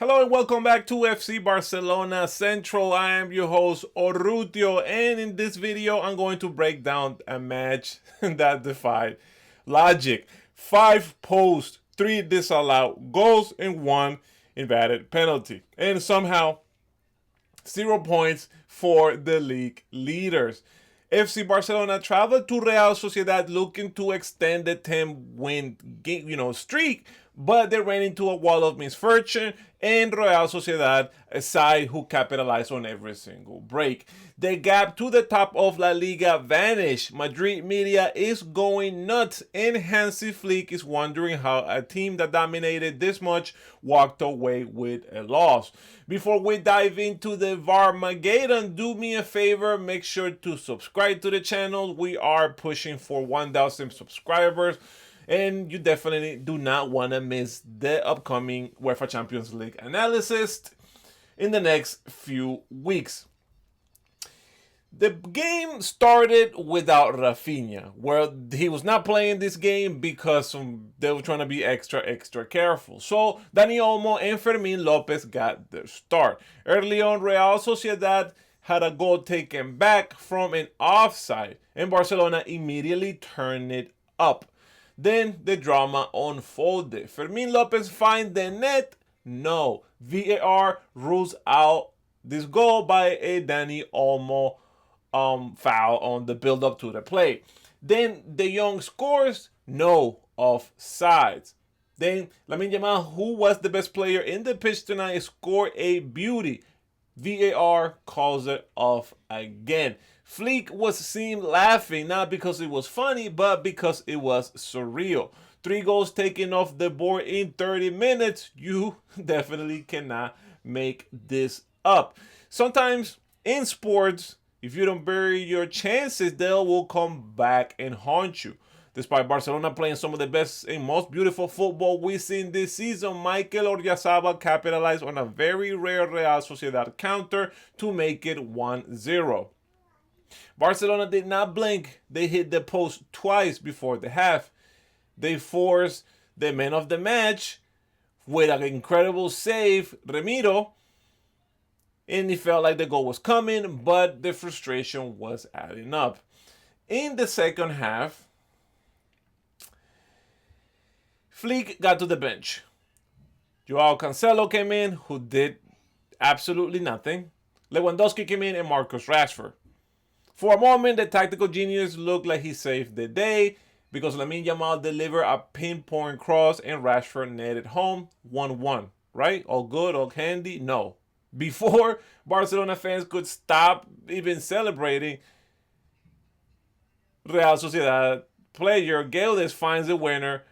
Hello and welcome back to FC Barcelona Central. I am your host Orrutio, and in this video I'm going to break down a match that defied logic. 5 posts, 3 disallowed goals, and 1 invalid penalty. And somehow 0 points for the league leaders. FC Barcelona traveled to Real Sociedad looking to extend the 10-win streak, but they ran into a wall of misfortune, and Real Sociedad, a side who capitalized on every single break. The gap to the top of La Liga vanished. Madrid media is going nuts, and Hansi Flick is wondering how a team that dominated this much walked away with a loss. Before we dive into the VAR-mageddon, do me a favor, make sure to subscribe to the channel. We are pushing for 1,000 subscribers. And you definitely do not want to miss the upcoming UEFA Champions League analysis in the next few weeks. The game started without Rafinha, where he was not playing this game because they were trying to be extra careful. So Dani Olmo and Fermin Lopez got their start. Early on, Real Sociedad had a goal taken back from an offside, and Barcelona immediately turned it up. Then the drama unfolded. Fermin Lopez finds the net? No. VAR rules out this goal by a Dani Olmo foul on the build-up to the play. Then De Jong scores? No. Offsides. Then Lamine Yamal, who was the best player in the pitch tonight, scored a beauty. VAR calls it off again. Flick was seen laughing, not because it was funny, but because it was surreal. 3 goals taken off the board in 30 minutes. You definitely cannot make this up. Sometimes in sports, if you don't bury your chances, they will come back and haunt you. Despite Barcelona playing some of the best and most beautiful football we've seen this season, Mikel Oyarzabal capitalized on a very rare Real Sociedad counter to make it 1-0. Barcelona did not blink. They hit the post twice before the half. They forced the man of the match with an incredible save, Remiro, and it felt like the goal was coming, but the frustration was adding up. In the second half, Flick got to the bench. Joao Cancelo came in, who did absolutely nothing. Lewandowski came in, and Marcus Rashford. For a moment, the tactical genius looked like he saved the day because Lamine Yamal delivered a pinpoint cross and Rashford netted home 1-1. Right? All good, all handy? No. Before Barcelona fans could stop even celebrating, Real Sociedad player Guedes finds the winner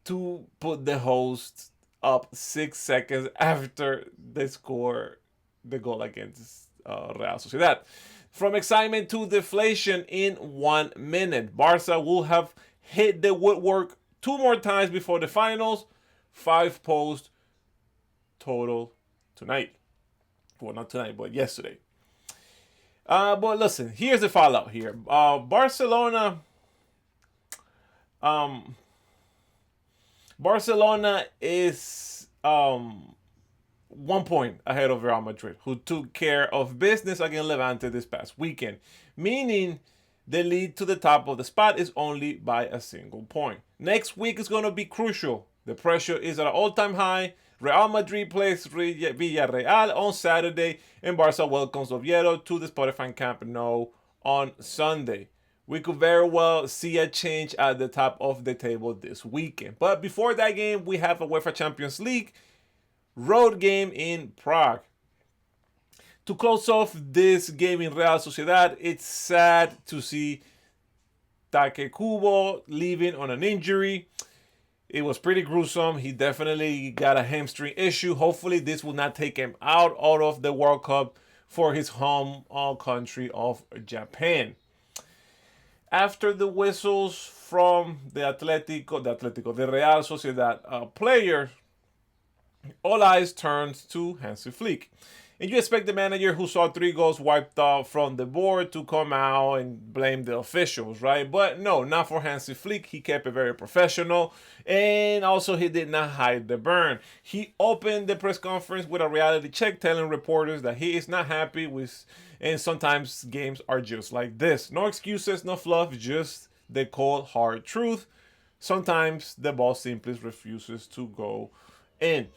to put the hosts up 6 seconds after they score the goal against Real Sociedad. From excitement to deflation in 1 minute. Barca will have hit the woodwork 2 more times before the finals. 5 posts total tonight. Well, not tonight, but yesterday. But listen, here's the fallout here. Barcelona is 1 point ahead of Real Madrid, who took care of business against Levante this past weekend, meaning the lead to the top of the spot is only by a single point. Next week is going to be crucial. The pressure is at an all-time high. Real Madrid plays Villarreal on Saturday, and Barca welcomes Oviedo to the Spotify Camp Nou on Sunday. We could very well see a change at the top of the table this weekend. But before that game, we have a UEFA Champions League road game in Prague. To close off this game in Real Sociedad, it's sad to see Take Kubo leaving on an injury. It was pretty gruesome. He definitely got a hamstring issue. Hopefully this will not take him out of the World Cup for his home country of Japan. After the whistles from the Real Sociedad players, all eyes turned to Hansi Flick. And you expect the manager who saw 3 goals wiped off from the board to come out and blame the officials, right? But no, not for Hansi Flick. He kept it very professional. And also, he did not hide the burn. He opened the press conference with a reality check, telling reporters that he is not happy with, and sometimes games are just like this. No excuses, no fluff, just the cold, hard truth. Sometimes the ball simply refuses to go in.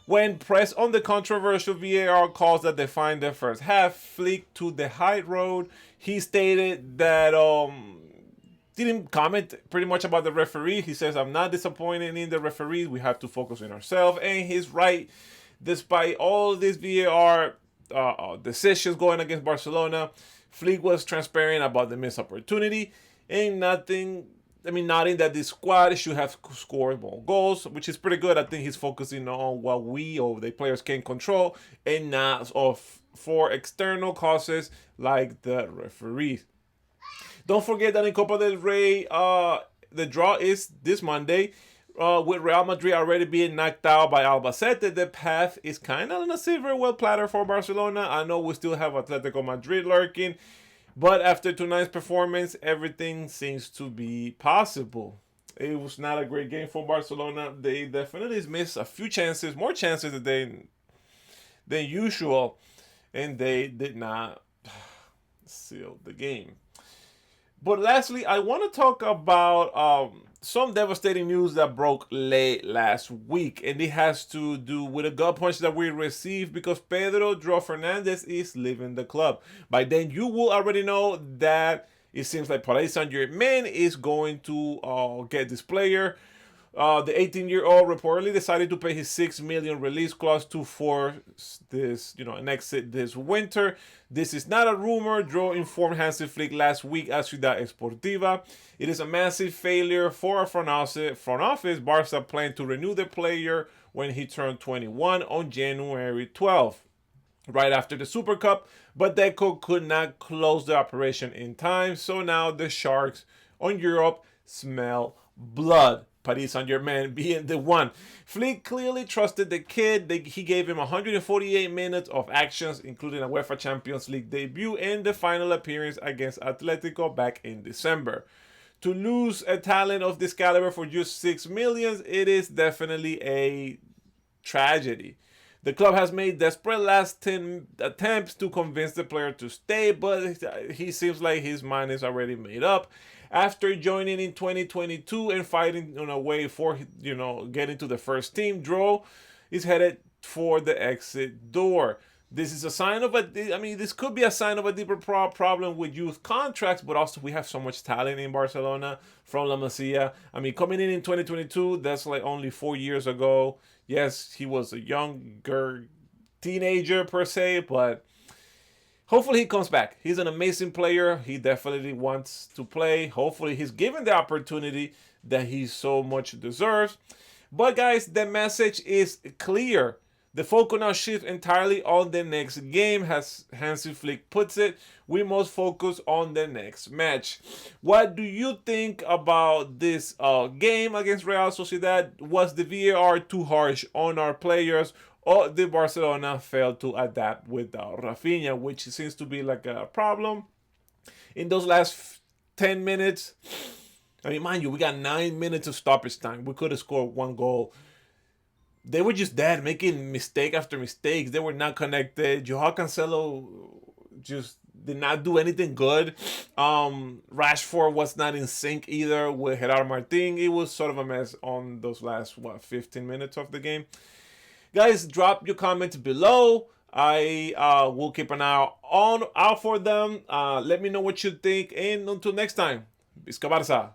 When pressed on the controversial VAR calls that defined the first half, Flick to the high road. He stated that didn't comment pretty much about the referee. He says, "I'm not disappointed in the referees. We have to focus on ourselves." And he's right. Despite all these VAR decisions going against Barcelona, Flick was transparent about the missed opportunity and nodding that this squad should have scored more goals, which is pretty good. I think he's focusing on what we or the players can control and not for external causes like the referees. Don't forget that in Copa del Rey, the draw is this Monday. With Real Madrid already being knocked out by Albacete, the path is kind of on a silver well platter for Barcelona. I know we still have Atletico Madrid lurking, but after tonight's performance, everything seems to be possible. It was not a great game for Barcelona. They definitely missed a few chances, more chances than usual, and they did not seal the game. But lastly, I want to talk about some devastating news that broke late last week, and it has to do with a gut punch that we received because Pedro Fernandez is leaving the club. By then, you will already know that it seems like Paris Saint-Germain is going to get this player. The 18-year-old reportedly decided to pay his $6 million release clause to force this, an exit this winter. This is not a rumor. Joe informed Hansi Flick last week at Ciudad Esportiva. It is a massive failure for a front office. Barca planned to renew the player when he turned 21 on January 12th, right after the Super Cup, but Deco could not close the operation in time. So now the Sharks on Europe smell blood. Paris Saint-Germain being the one. Flick clearly trusted the kid. He gave him 148 minutes of actions, including a UEFA Champions League debut and the final appearance against Atletico back in December. To lose a talent of this caliber for just $6 million, it is definitely a tragedy. The club has made desperate last-10 attempts to convince the player to stay, but he seems like his mind is already made up. After joining in 2022 and fighting on a way for, getting to the first team, Dro is headed for the exit door. This is a sign of this could be a sign of a deeper problem with youth contracts, but also we have so much talent in Barcelona from La Masia. Coming in 2022, that's like only 4 years ago. Yes, he was a younger teenager per se, but hopefully he comes back. He's an amazing player. He definitely wants to play. Hopefully he's given the opportunity that he so much deserves. But guys, the message is clear. The focus now shifts entirely on the next game. As Hansi Flick puts it, we must focus on the next match. What do you think about this game against Real Sociedad? Was the VAR too harsh on our players? Or did Barcelona fail to adapt without Rafinha, which seems to be like a problem in those last 10 minutes? Mind you, we got 9 minutes of stoppage time. We could have scored 1 goal. They were just dead, making mistake after mistakes. They were not connected. Joao Cancelo just did not do anything good. Rashford was not in sync either with Gerard Martin. It was sort of a mess on those last, 15 minutes of the game. Guys, drop your comments below. I will keep an eye out for them. Let me know what you think. And until next time, Visca Barça.